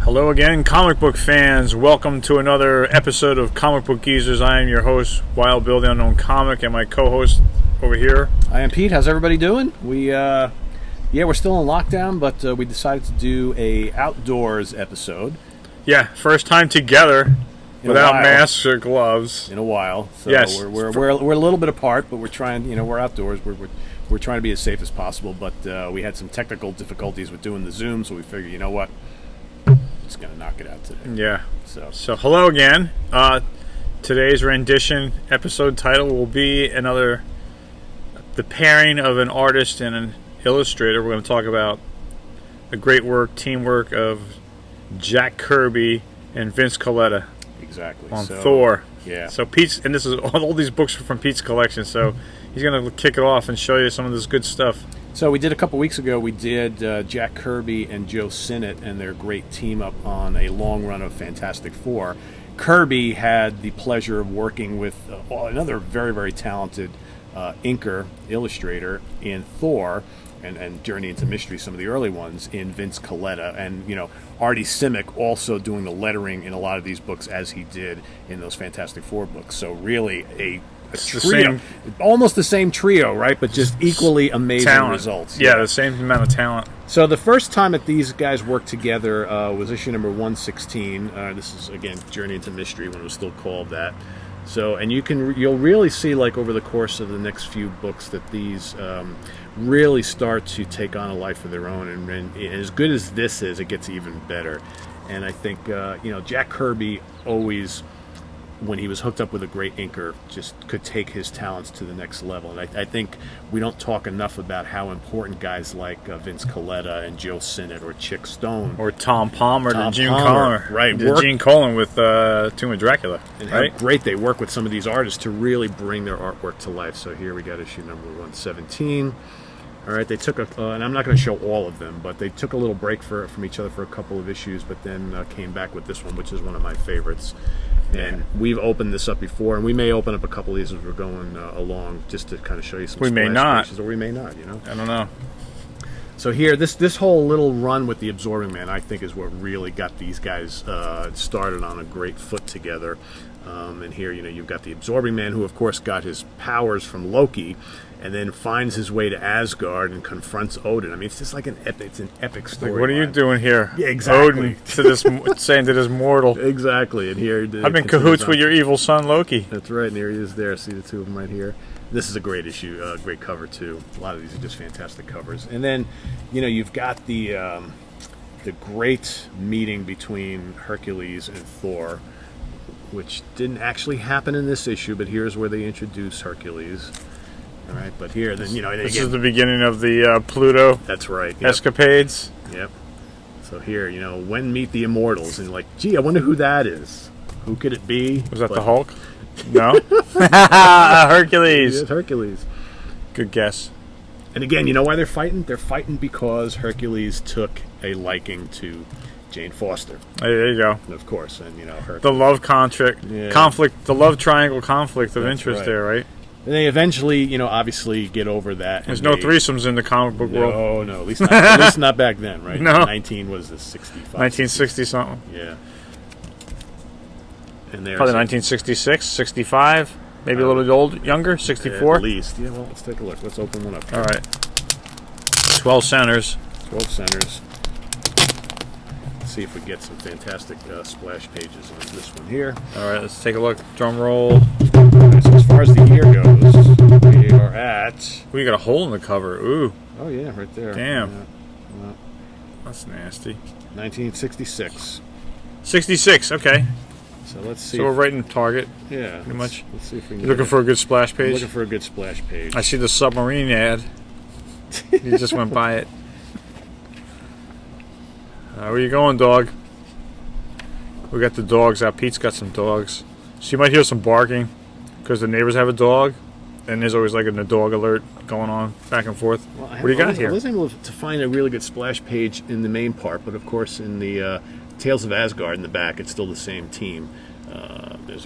Hello again, comic book fans. Welcome to another episode of Comic Book Geezers. I am your host, Wild Bill the Unknown Comic, and my co-host over here. I am Pete. How's everybody doing? We're still in lockdown, but we decided to do a outdoors episode. Yeah, first time together without masks or gloves in a while. So yes, we're a little bit apart, but we're trying. We're outdoors. We're trying to be as safe as possible. But we had some technical difficulties with doing the Zoom, so we figured, you know what, just gonna knock it out today. Yeah. So hello again. Today's rendition episode title will be the pairing of an artist and an illustrator. We're going to talk about the great teamwork of Jack Kirby and Vince Colletta. Exactly. On Thor. Yeah. So Pete's, and this is all these books are from Pete's collection, so he's going to kick it off and show you some of this good stuff. So we did a couple weeks ago, we did Jack Kirby and Joe Sinnott and their great team up on a long run of Fantastic Four. Kirby had the pleasure of working with another very, very talented illustrator in Thor and Journey into Mystery, some of the early ones, in Vince Colletta. And, Artie Simic also doing the lettering in a lot of these books as he did in those Fantastic Four books. So really a trio, almost the same trio, right? But just equally amazing results. Yeah, the same amount of talent. So the first time that these guys worked together was issue number 116. This is, again, Journey into Mystery, when it was still called that. So, and you'll really see, like, over the course of the next few books, that these really start to take on a life of their own. And as good as this is, it gets even better. And I think, Jack Kirby always, when he was hooked up with a great inker, just could take his talents to the next level. And I think we don't talk enough about how important guys like Vince Colletta and Joe Sinnott or Chick Stone or Tom Palmer to Gene Colan, right? Gene Colan with Tomb of Dracula, and right? How great they work with some of these artists to really bring their artwork to life. So here we got issue number 117. All right, they took and I'm not going to show all of them, but they took a little break from each other for a couple of issues, but then came back with this one, which is one of my favorites. And we've opened this up before, and we may open up a couple of these as we're going along, just to kind of show you some. We may not, pages, or we may not. I don't know. So here, this whole little run with the Absorbing Man, I think, is what really got these guys started on a great foot together. And here, you've got the Absorbing Man, who, of course, got his powers from Loki, and then finds his way to Asgard and confronts Odin. I mean, it's just like it's an epic story. Like, what are you doing here? Yeah, exactly. Odin saying to this mortal. Exactly. And here, I've been cahoots with your evil son Loki. That's right. And here he is there. See the two of them right here. This is a great issue, great cover too. A lot of these are just fantastic covers. And then, you've got the great meeting between Hercules and Thor, which didn't actually happen in this issue, but here's where they introduce Hercules. All right, but here, then, this is the beginning of the Pluto. That's right. Yep. Escapades. Yep. So here, when meet the Immortals, and gee, I wonder who that is. Who could it be? Was that the Hulk? No. Hercules. It's Hercules. Good guess. And again, you know why they're fighting? They're fighting because Hercules took a liking to Jane Foster. There you go. And of course, and Hercules. The love conflict, the love triangle conflict of interest there, right? And they eventually, obviously get over that. There's no threesomes in the comic book world. No, at least not back then, right? No. 19 was the 65. 1960 something. Yeah. And there's probably 1966, 65, maybe a little bit younger, 64. At least. Yeah, well, let's take a look. Let's open one up. All right. 12 centers. 12 centers. Let's see if we get some fantastic splash pages on this one here. All right, let's take a look. Drum roll. So as far as the year goes, we are at... We got a hole in the cover. Ooh. Oh, yeah, right there. Damn. Yeah. That's nasty. 1966. 66, okay. So let's see. So we're right in target. Yeah. Pretty much. Let's see if we can You're looking for a good splash page? I'm looking for a good splash page. I see the submarine ad. You just went by it. Where you going, dog? We got the dogs out. Pete's got some dogs. So you might hear some barking because the neighbors have a dog, and there's always like a dog alert going on back and forth. Well, what do you got here? I was able to find a really good splash page in the main part, but of course in the Tales of Asgard in the back, it's still the same team.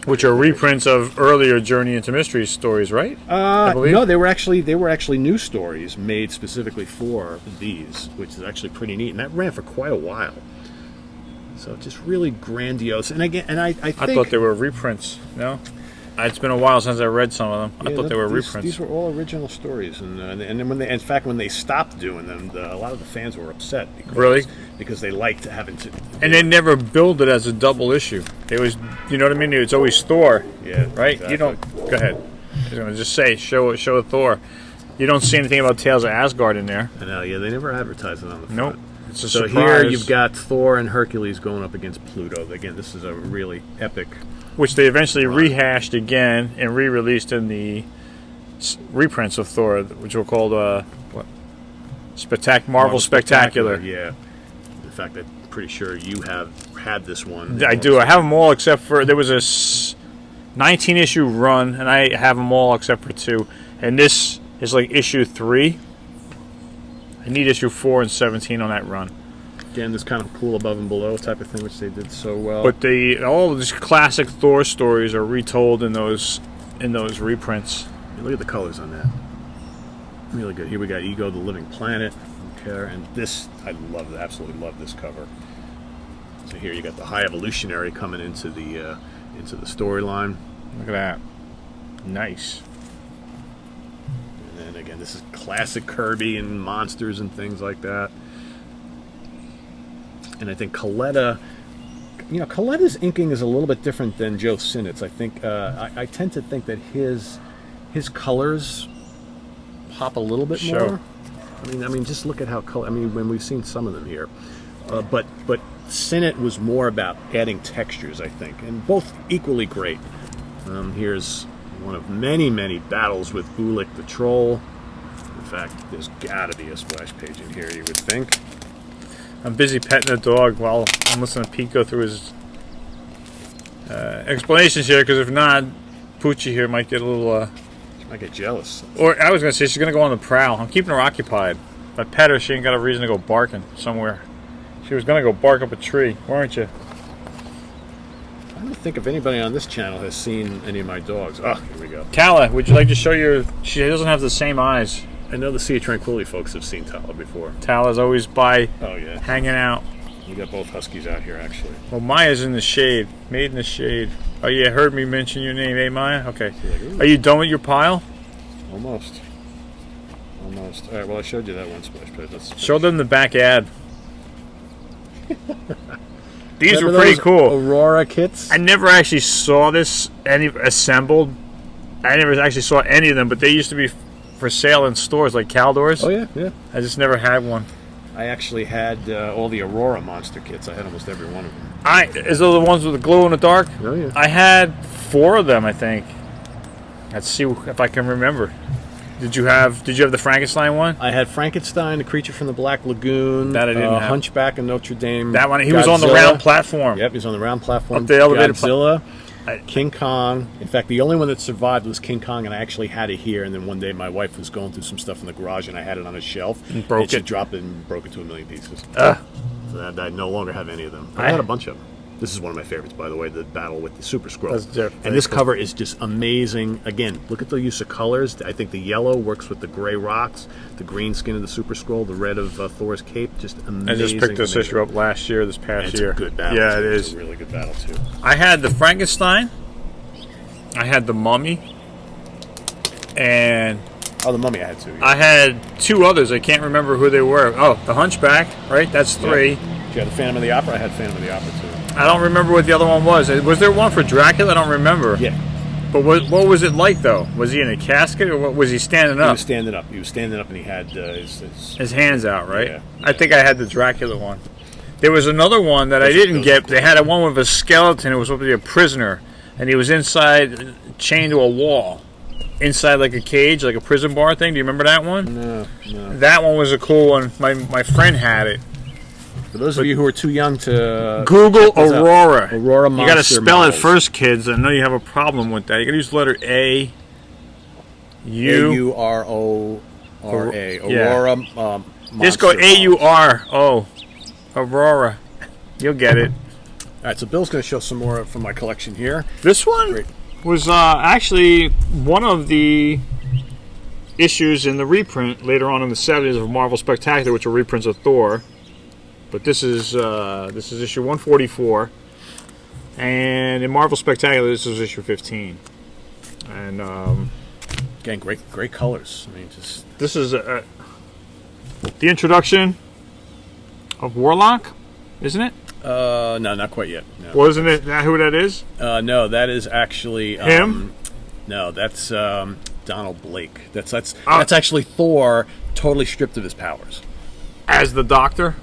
Which are reprints of earlier Journey into Mystery stories, right? I believe? No, they were actually new stories made specifically for these, which is actually pretty neat, and that ran for quite a while. So just really grandiose. And again, and I think, I thought they were reprints. No, it's been a while since I read some of them. I thought they were reprints. These were all original stories, and then when they, in fact, when they stopped doing them, a lot of the fans were upset. Because they liked having to. And they never billed it as a double issue. It was, you know what I mean? It's always Thor. Yeah. Right. Exactly. You don't. Go ahead. I was gonna just say show Thor. You don't see anything about Tales of Asgard in there. I know. Yeah, they never advertised it on the front. Nope. It's a so surprise. Here you've got Thor and Hercules going up against Pluto. Again, this is a really epic. Which they eventually rehashed again and re-released in the reprints of Thor, which were called what? Marvel Spectacular. Yeah. In fact, I'm pretty sure you have had this one. I do. I have them all except for there was a 19-issue run, and I have them all except for 2. And this is like issue 3. I need issue 4 and 17 on that run. Again, this kind of cool above and below type of thing, which they did so well. But all of these classic Thor stories are retold in those reprints. And look at the colors on that. Really good. Here we got Ego, the Living Planet. Okay, and this, I love, absolutely love this cover. So here you got the High Evolutionary coming into the storyline. Look at that. Nice. And then again, this is classic Kirby and monsters and things like that. And I think Coletta, Coletta's inking is a little bit different than Joe Sinnott's. I think I tend to think that his colors pop a little bit more. I mean, just look at how color. I mean, when we've seen some of them here, but Sinnott was more about adding textures, I think, and both equally great. Here's one of many battles with Ulik the Troll. In fact, there's got to be a splash page in here, you would think. I'm busy petting the dog while I'm listening to Pete go through his explanations here, because if not, Poochie here might get a little... She might get jealous. Or I was going to say she's going to go on the prowl. I'm keeping her occupied. If I pet her, she ain't got a reason to go barking somewhere. She was going to go bark up a tree, weren't you? I don't think if anybody on this channel has seen any of my dogs. Oh, here we go. Tala, would you like to show your... She doesn't have the same eyes. I know the Sea of Tranquility folks have seen Tala before. Tala's always by, yeah, hanging out. We got both Huskies out here, actually. Well, Maya's in the shade. Made in the shade. Oh, yeah, heard me mention your name, eh, Maya? Okay. Like, are you done with your pile? Almost. All right, well, I showed you that one splash page. Show them the back ad. These Remember were pretty those cool. Aurora kits? I never actually saw this assembled. I never actually saw any of them, but they used to be for sale in stores like Caldors. Oh, yeah. I just never had one. I actually had all the Aurora monster kits. I had almost every one of them. Is those the ones with the glow in the dark? Oh, yeah. I had 4 of them, I think. Let's see if I can remember. Did you have the Frankenstein one? I had Frankenstein, the Creature from the Black Lagoon. That I didn't have. Hunchback of Notre Dame. That one. He Godzilla. was on the round platform. Yep, he was on the round platform. Up the elevator. Godzilla. King Kong. In fact, the only one that survived was King Kong, and I actually had it here. And then one day, my wife was going through some stuff in the garage, and I had it on a shelf. And broke She it. dropped it and broke it to a million pieces. Ugh. So I no longer have any of them. I had a bunch of them. This is one of my favorites, by the way, the battle with the Super Skrull. And this cover is just amazing. Again, look at the use of colors. I think the yellow works with the gray rocks, the green skin of the Super Skrull, the red of Thor's cape. Just amazing. I just picked this issue up this past year. It's a good battle. Yeah, it It's is. a really good battle, too. I had the Frankenstein. I had the Mummy. And... Oh, the Mummy I had, too. Yeah. I had 2 others. I can't remember who they were. Oh, the Hunchback, right? That's 3. Yeah. You had the Phantom of the Opera? I had Phantom of the Opera, too. I don't remember what the other one was. Was there one for Dracula? I don't remember. Yeah. But what was it like, though? Was he in a casket, or what, was he standing up? He was standing up. He was standing up, and he had his hands out, right? Yeah. I think I had the Dracula one. There was another one that I didn't get. They had one with a skeleton. It was supposed to be a prisoner, and he was inside, chained to a wall. Inside like a cage, like a prison bar thing. Do you remember that one? No. That one was a cool one. My friend had it. For those of you who are too young to Google Aurora. Aurora monster. You got to spell models. it first, kids. I know you have a problem with that. You got to use the letter A. A-U-R-O-R-A. Aurora. Just go A-U-R-O. Aurora. You'll get it. All right, so Bill's going to show some more from my collection here. This one was actually one of the issues in the reprint later on in the 70s of Marvel Spectacular, which were reprints of Thor. But this is issue 144, and in Marvel Spectacular, this is issue 15. And again, great colors. I mean, just this is the introduction of Warlock, isn't it? no, not quite yet. No. Wasn't it that who that is? No, that is actually him. No, that's Donald Blake. That's actually Thor, totally stripped of his powers. As the Doctor,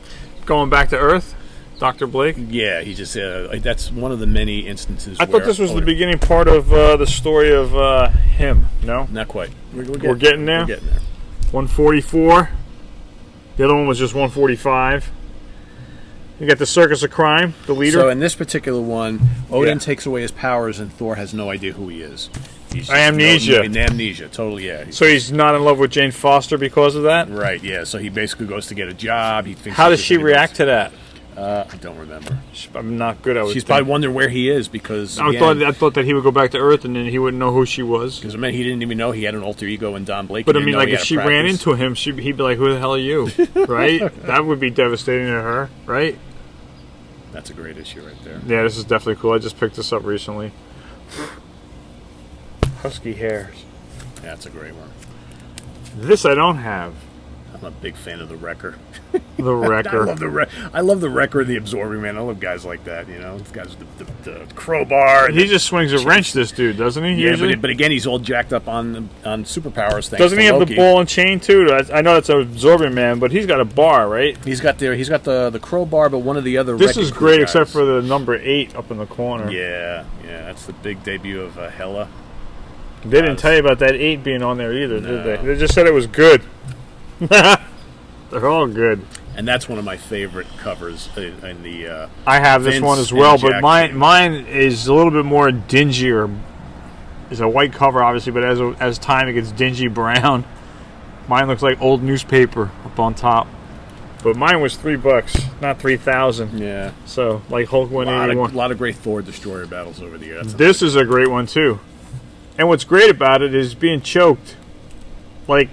going back to Earth, Dr. Blake? Yeah, he just that's one of the many instances I thought this was the beginning part of the story of him. No? Not quite. We're getting there? We're getting there. 144. The other one was just 145. You got the Circus of Crime, the leader. So in this particular one, Odin takes away his powers and Thor has no idea who he is. He's just amnesia. Amnesia, totally, yeah. So he's not in love with Jane Foster because of that? Right, yeah. So he basically goes to get a job. He thinks. How does she react to that? I don't remember. I'm not good. She's probably wondering where he is because I thought that he would go back to Earth and then he wouldn't know who she was. Because he didn't even know he had an alter ego in Don Blake. But I mean, like if she ran into him, he'd be like, "Who the hell are you?" Right? That would be devastating to her, right? That's a great issue right there. Yeah, this is definitely cool. I just picked this up recently. Husky hairs. Yeah, that's a great one. This I don't have. I'm a big fan of the Wrecker. The Wrecker. I love the Wrecker, the Absorbing Man. I love guys like that. You know, these guys with the crowbar. He just swings a wrench, this dude, doesn't he? Yeah, but again, he's all jacked up on superpowers. Doesn't he have the ball and chain too? I know it's an Absorbing Man, but he's got a bar, right? He's got the crowbar, but one of the other. This is great, except for the number 8 up in the corner. Yeah, that's the big debut of Hela. They didn't tell you about that 8 being on there either, did they? They just said it was good. They're all good. And that's one of my favorite covers in the. I have this one as well, but mine is a little bit more dingier. It's a white cover, obviously, but as time it gets dingy brown. Mine looks like old newspaper up on top. But mine was $3, not 3,000. Yeah. So like Hulk 181. A lot of great Thor Destroyer battles over the years. This is a great one too. And what's great about it is being choked. Like,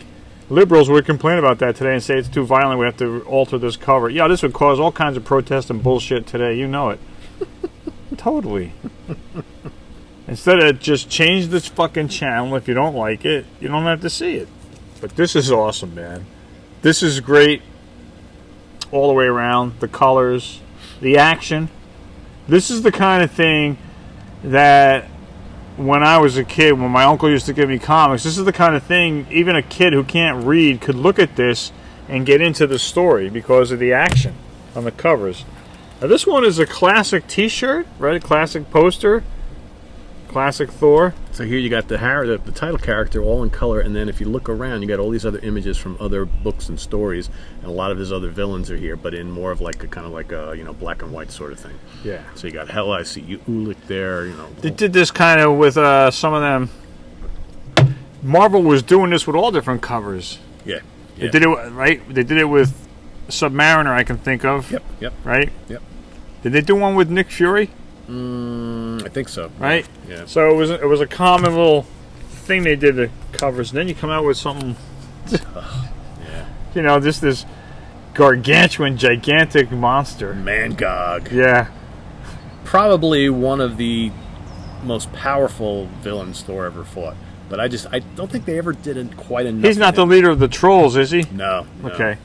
liberals would complain about that today and say it's too violent, we have to alter this cover. Yeah, this would cause all kinds of protest and bullshit today. You know it. Totally. Instead of just change this fucking channel, if you don't like it, you don't have to see it. But this is awesome, man. This is great all the way around. The colors, the action. This is the kind of thing that when I was a kid, when my uncle used to give me comics, this is the kind of thing even a kid who can't read could look at this and get into the story because of the action on the covers. Now this one is a classic t-shirt, right? A classic poster. Classic Thor. So here you got the title character all in color, and then if you look around, you got all these other images from other books and stories, and a lot of his other villains are here, but in more of like a kind of like a black and white sort of thing. Yeah. So you got Hela, I see Ulick there. They did this kind of with some of them. Marvel was doing this with all different covers. Yeah. They did it right. They did it with Submariner, I can think of. Yep. Right. Yep. Did they do one with Nick Fury? I think so. Right? Yeah. So it was a common little thing they did to covers. And then you come out with something, yeah. You know, this gargantuan, gigantic monster. Mangog. Yeah. Probably one of the most powerful villains Thor ever fought. But I don't think they ever did it quite enough. He's not the leader of the trolls, is he? No. Okay.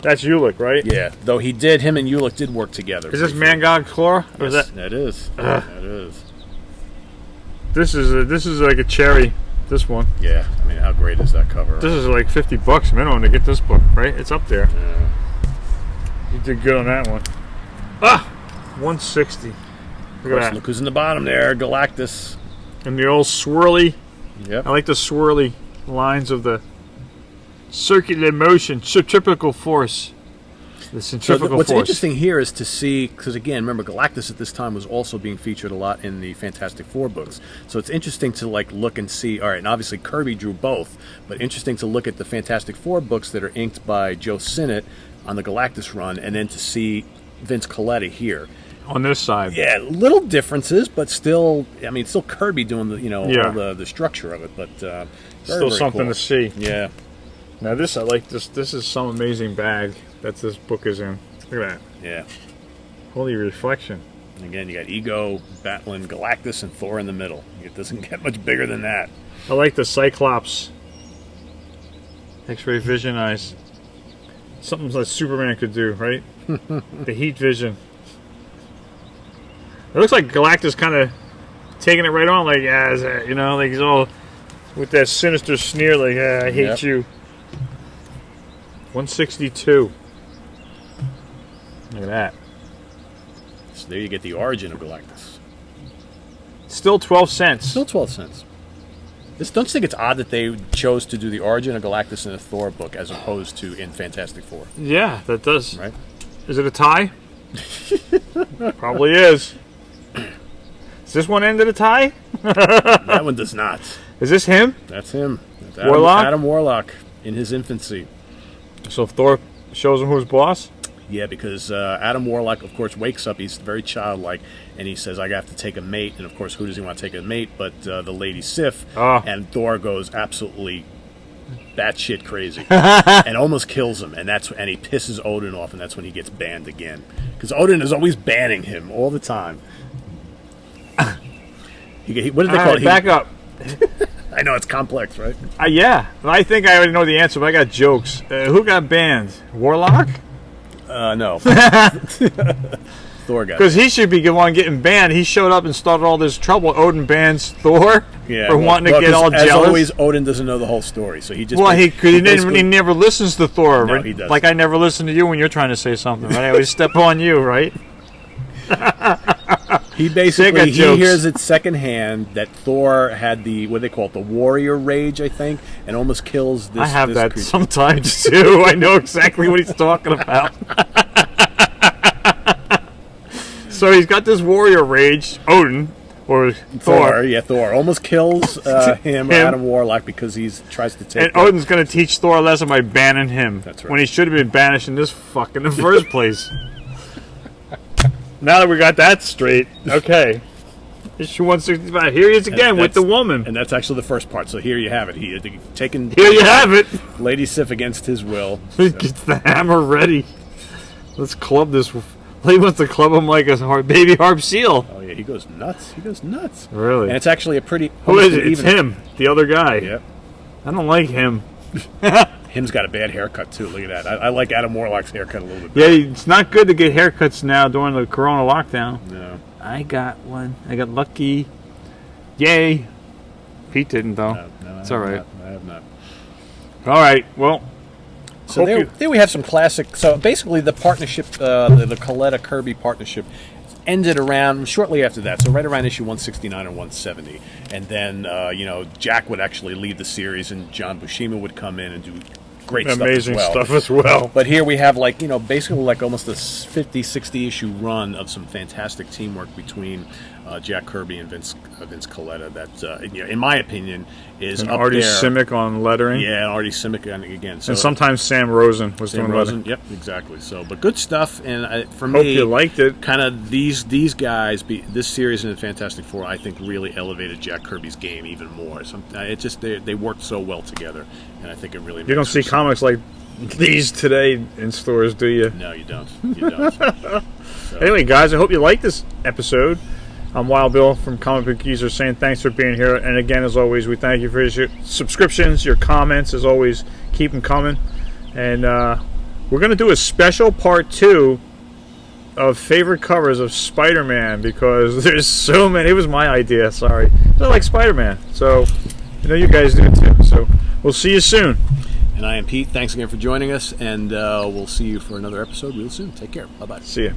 That's Ulick, right? Yeah, though him and Ulick did work together. Is this Mangog Claw? Yes, that is. That is. This is like a cherry. This one. Yeah, I mean, how great is that cover? This is like $50 minimum to get this book, right? It's up there. Yeah. You did good on that one. 160. Look at that. Look who's in the bottom there, Galactus. And the old swirly. Yep. I like the swirly lines of the circular motion, centrifugal force. The centrifugal what's force. interesting here is to see, because again, remember Galactus at this time was also being featured a lot in the Fantastic Four books. So it's interesting to look and see. All right, and obviously Kirby drew both, but interesting to look at the Fantastic Four books that are inked by Joe Sinnott on the Galactus run, and then to see Vince Colletta here. On this side. Yeah, little differences, but still, I mean, still Kirby doing the all the structure of it, but still something cool. to see. Yeah. Now this, I like this. This is some amazing bag that this book is in. Look at that. Yeah. Holy reflection. And again, you got Ego battling Galactus and Thor in the middle. It doesn't get much bigger than that. I like the Cyclops X-ray vision eyes. Something that Superman could do, right? The heat vision. It looks like Galactus kind of taking it right on, like, yeah, you know, like he's all with that sinister sneer, like, yeah, I hate you. 162. Look at that. So there you get the origin of Galactus. Still 12 cents. Still 12 cents. Don't you think it's odd that they chose to do the origin of Galactus in a Thor book as opposed to in Fantastic Four? Yeah, that does. Right? Is it a tie? Probably is. Does this one end in a tie? That one does not. Is this him? That's him. That's Warlock? Adam Warlock in his infancy. So Thor shows him who's boss? Yeah, because Adam Warlock, of course, wakes up. He's very childlike, and he says, I have to take a mate. And, of course, who does he want to take a mate but the lady Sif? Oh. And Thor goes absolutely batshit crazy and almost kills him. And he pisses Odin off, and that's when he gets banned again. Because Odin is always banning him all the time. What did they call it? Back up. I know, it's complex, right? Yeah. I think I already know the answer, but I got jokes. Who got banned? Warlock? No. Thor got Because he should be the one getting banned. He showed up and started all this trouble. Odin bans Thor for wanting to get all jealous. As always, Odin doesn't know the whole story, so he just... Well, he never listens to Thor. No, right? he doesn't. Like I never listen to you when you're trying to say something. Right? I always step on you, right? He basically jokes. hears it secondhand that Thor had the, what do they call it, the warrior rage, I think, and almost kills this. I have this that creature. sometimes too. I know exactly what he's talking about. So he's got this warrior rage, Odin, or Thor. Yeah, Thor almost kills him, Adam Warlock, because he tries to take. And Odin's going to teach Thor a lesson by banning him. That's right. When he should have been banished in this fuck in the first place. Now that we got that straight, okay. Issue 165. Here he is again with the woman. And that's actually the first part. So here you have it. He had taken. Here you have it. Lady Sif against his will. He gets the hammer ready. Let's club this. He wants to club him like a baby harp seal. Oh yeah, he goes nuts. He goes nuts. Really? And it's actually a pretty. Who is it? It's him, the other guy. Yep. I don't like him. Him's got a bad haircut too. Look at that. I like Adam Warlock's haircut a little bit Yeah, better. it's not good to get haircuts now during the Corona lockdown. No. I got one. I got lucky. Yay. Pete didn't, though. No, it's all right. I have not. All right. Well, so there we have some classic. So basically, the partnership, the Coletta Kirby partnership, ended around shortly after that. So right around issue 169 and 170, and then Jack would actually lead the series, and John Buscema would come in and do great amazing stuff as well. stuff as well. But here we have basically like almost a 50, 60 issue run of some fantastic teamwork between Jack Kirby and Vince Colletta. That in my opinion is And up Artie there. Simic on lettering. Yeah, Artie Simic again. So And sometimes Sam Rosen was doing lettering. Yep, exactly. So, but good stuff. And for Hope me, you liked it. kind of these guys, this series in the Fantastic Four, I think really elevated Jack Kirby's game even more. They worked so well together, and I think it really. You don't see comics like these today in stores, do you? No, you don't. You don't. So. Anyway, guys, I hope you liked this episode. I'm Wild Bill from Comic Book Geezer saying thanks for being here. And again, as always, we thank you for your subscriptions, your comments. As always, keep them coming. And we're going to do a special part 2 of favorite covers of Spider-Man because there's so many. It was my idea, sorry. I like Spider-Man. So, I know you guys do too. So, we'll see you soon. And I am Pete. Thanks again for joining us. And we'll see you for another episode real soon. Take care. Bye-bye. See you.